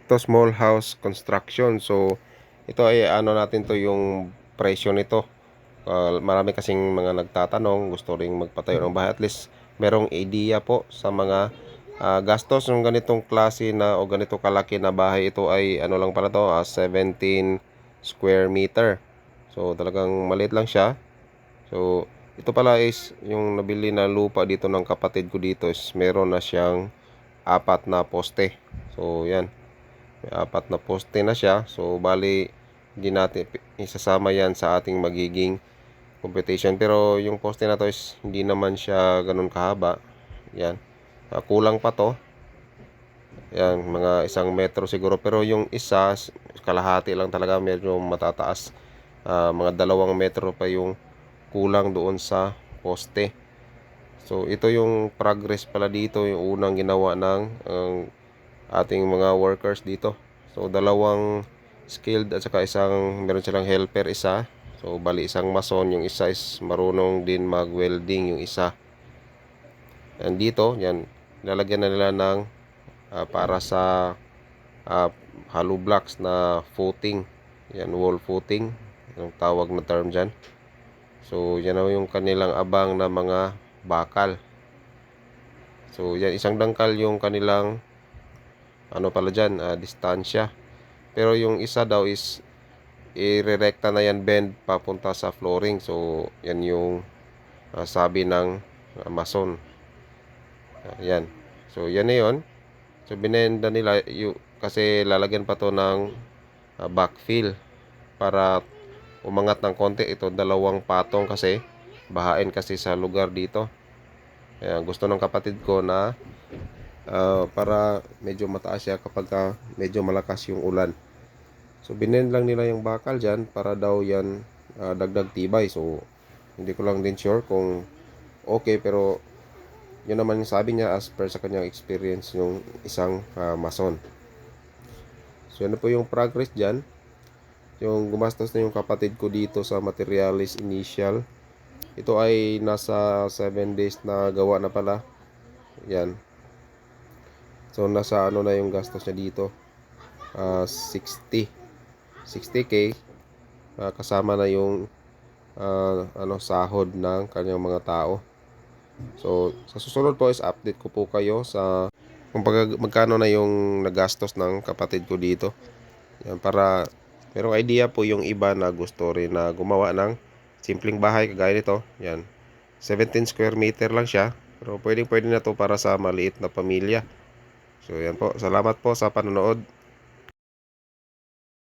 to small house construction. So ito ay ano natin to yung presyo nito. Marami kasing mga nagtatanong, gusto ring magpatayo ng bahay. At least merong idea po sa mga gastos ng ganitong klase na o ganito kalaki na bahay. Ito ay ano lang pala to, 17 square meter. So talagang maliit lang siya. So ito pala is yung nabili na lupa dito ng kapatid ko dito is meron na siyang apat na poste. So yan, may apat na poste na siya. So bali hindi natin isasama yan sa ating magiging computation. Pero yung poste na to is hindi naman siya ganun kahaba. Yan, kulang pa to. Yan, mga 1 metro siguro. Pero yung isa, kalahati lang talaga, medyo matataas. Mga 2 metro pa yung kulang doon sa poste. So ito yung progress pala dito, yung unang ginawa ng ating mga workers dito. So dalawang skilled at saka meron silang helper isa. So bali isang mason, yung isa is marunong din mag-welding yung isa. And dito, yan, lalagyan na nila ng para sa hollow blocks na footing. Yan, wall footing, yung tawag na term dyan. So yan na yung kanilang abang na mga bakal. So yan, isang dangkal yung kanilang ano pala dyan, distansya. Pero yung isa daw is irerekta na yan, bend papunta sa flooring. So yan yung sabi ng mason. Yan. So yan na yun. So binenda nila kasi lalagyan pa to ng backfill para umangat ng konti. Ito dalawang patong kasi bahain kasi sa lugar dito. Ayan, gusto ng kapatid ko na para medyo mataas siya kapag medyo malakas yung ulan. So binend lang nila yung bakal dyan para daw yan dagdag tibay. So hindi ko lang din sure kung okay, pero yun naman yung sabi niya as per sa kanyang experience yung isang mason. So yan na po yung progress dyan. Yung gumastos na yung kapatid ko dito sa materialis initial. Ito ay nasa 7 days na gawa na pala. Yan. So nasa ano na yung gastos niya dito, 60k, kasama na yung sahod ng kanyang mga tao. So sa susunod po is update ko po kayo sa kung magkano na yung nagastos ng kapatid ko dito. Yan, para merong idea po yung iba na gusto rin na gumawa ng simpleng bahay kagaya nito. Yan, 17 square meter lang siya, pero pwede na to para sa maliit na pamilya. So yan po, salamat po sa panonood.